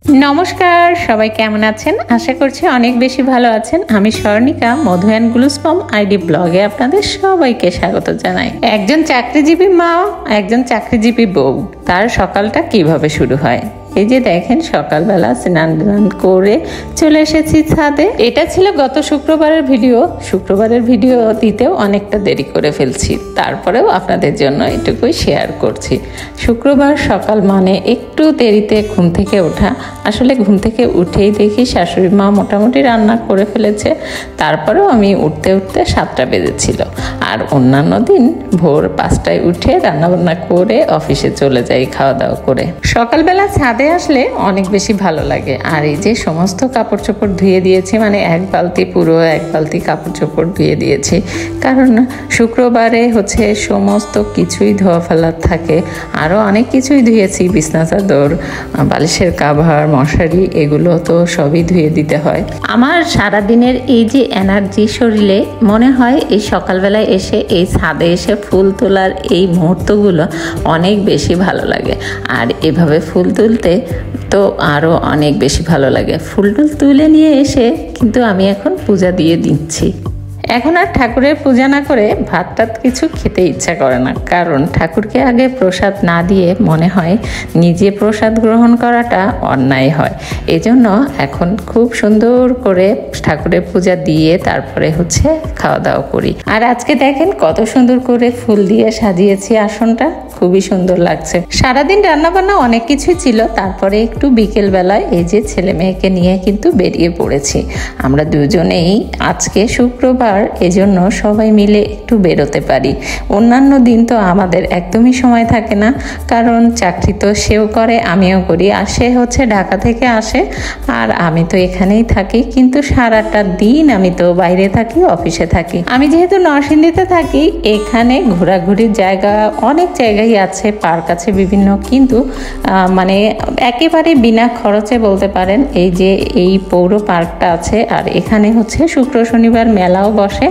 নমস্কার, সবাই কেমন আছেন? আশা করছি অনেক বেশি ভালো আছেন। আমি স্বর্ণিকা, মধু অ্যান্ড গ্লুসপম আইডি ব্লগে আপনাদের সবাইকে স্বাগত জানাই। একজন চাকরিজীবী মা, একজন চাকরিজীবী বউ, তার সকালটা কিভাবে শুরু হয়? এই যে দেখেন, সকালবেলা স্নান করে চলে এসেছি ছাদে। এটা ছিল গত শুক্রবারের ভিডিও। শুক্রবারের ভিডিও দিতেও অনেকটা দেরি করে ফেলছি, তারপরেও আপনাদের জন্য এটুকুই শেয়ার করছি। শুক্রবার সকাল মানে একটু দেরিতে ঘুম থেকে ওঠা। আসলে ঘুম থেকে উঠেই দেখি শাশুড়ি মা মোটামুটি রান্না করে ফেলেছে। তারপরেও আমি উঠতে উঠতে 7টা বেজেছিল। আর অন্যান্য দিন ভোর 5টায় উঠে রান্নাবান্না করে অফিসে চলে যাই খাওয়া দাওয়া করে। সকালবেলা ছাদে আসলে অনেক বেশি ভালো লাগে। আর এই যে সমস্ত কাপড় চোপড় ধুয়ে দিয়েছি, মানে এক বালতি কাপড় চোপড় ধুয়ে দিয়েছি, কারণ শুক্রবারে সমস্ত কিছুই ধোয়া ফেলার থাকে। আরও অনেক কিছুই ধুয়েছি, বিছনা চাদর, বালিশের কাভার, মশারি, এগুলো তো সবই ধুয়ে দিতে হয়। আমার সারাদিনের এই যে এনার্জি শরীরে, মনে হয় এই সকালবেলায় এসে এই ছাদে এসে ফুল তোলার এই মুহূর্তগুলো অনেক বেশি ভালো লাগে। আর এভাবে ফুল তুলতে তো আরও অনেক বেশি ভালো লাগে। ফুল তুলে নিয়ে এসে কিন্তু আমি এখন পূজা দিয়ে দিচ্ছি। এখন আর ঠাকুরের পূজা না করে ভাত টাত কিছু খেতে ইচ্ছা করে না, কারণ ঠাকুরকে আগে প্রসাদ না দিয়ে মনে হয় নিজে প্রসাদ গ্রহণ করাটা অন্যায় হয়। এজন্য এখন খুব সুন্দর করে ঠাকুরের পূজা দিয়ে তারপরে খাওয়া দাওয়া করি। আর আজকে দেখেন কত সুন্দর করে ফুল দিয়ে সাজিয়েছি আসনটা, খুবই সুন্দর লাগছে। সারাদিন রান্নাবান্না অনেক কিছুই ছিল, তারপরে একটু বিকেল বেলায় এই যে ছেলে মেয়েকে নিয়ে কিন্তু বেরিয়ে পড়েছি। আমরা দুজনেই আজকে শুক্রবার, এজন্য সবাই মিলে একটু বেরোতে পারি। অন্যান্য দিন তো আমাদের একদমই সময় থাকে না, কারণ চাকরি তো সেও করে, আমিও করি। আর সে ঢাকা থেকে আসে, আর আমি তো এখানেই থাকি, কিন্তু সারাটা দিন আমি তো বাইরে থাকি, অফিসে থাকি। আমি যেহেতু নরসিংদীতে থাকি, এখানে ঘোরাঘুরির জায়গা অনেক জায়গায় আছে, পার্ক আছে বিভিন্ন, কিন্তু মানে একেবারে বিনা খরচে বলতে পারেন এই যে এই পৌর পার্কটা আছে। আর এখানে শুক্র শনিবার মেলাও বসে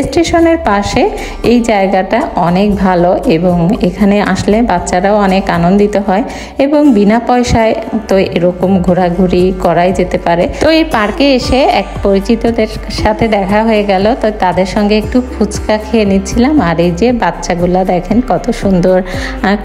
স্টেশনের পাশে। এই জায়গাটা অনেক ভালো এবং এখানে আসলে বাচ্চারাও অনেক আনন্দিত হয় এবং বিনা পয়সায় তো এরকম ঘোরাঘুরি করাই যেতে পারে। তো এই পার্কে এসে এক পরিচিতদের সাথে দেখা হয়ে গেল, তো তাদের সঙ্গে একটু ফুচকা খেয়ে নিচ্ছিলাম। আর এই যে বাচ্চাগুলা দেখেন কত সুন্দর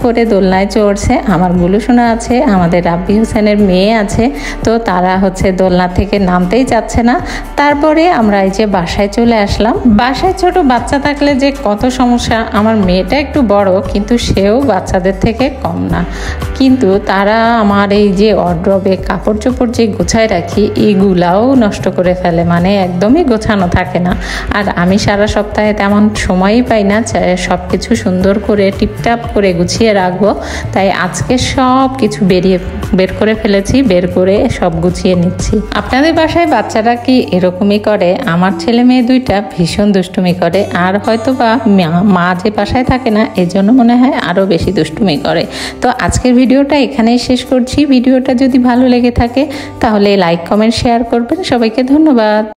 করে দোলনায় চড়ছে। আমার গুলুসোনা আছে, আমাদের রাব্বি হোসেনের মেয়ে আছে, তো তারা দোলনা থেকে নামতেই চাচ্ছে না। তারপরে আমরা এই যে বাসায় চলে আসলাম। বাসায় ছোট বাচ্চা থাকলে যে কত সমস্যা। আমার মেয়েটা একটু বড়, কিন্তু সেও বাচ্চাদের থেকে কম না। কিন্তু তারা আমার এই যে ওয়ারড্রবে কাপড় চোপড় যে গোছায় রাখি, এগুলাও নষ্ট করে ফেলে, মানে একদমই গোছানো থাকে না। আর আমি সারা সপ্তাহে তেমন সময়ই পাই না সব কিছু সুন্দর করে টিপটাপ করে গুছিয়ে রাখবো। তাই আজকে সব কিছু বের করে ফেলেছি, বের করে সব গুছিয়ে নিচ্ছি। আপনাদের বাসায় বাচ্চারা কি এরকমই করে? আমার ছেলে মেয়ে দুইটা ভীষণ দুষ্টুমি করে, আর হয়তো বা মা যে বাসায় থাকে না, এজন্য মনে হয় আরও বেশি দুষ্টুমি করে। তো আজকের ভিডিওটা এখানেই শেষ করছি। ভিডিওটা যদি ভালো লেগে থাকে তাহলে লাইক, কমেন্ট, শেয়ার করবেন। সবাইকে ধন্যবাদ।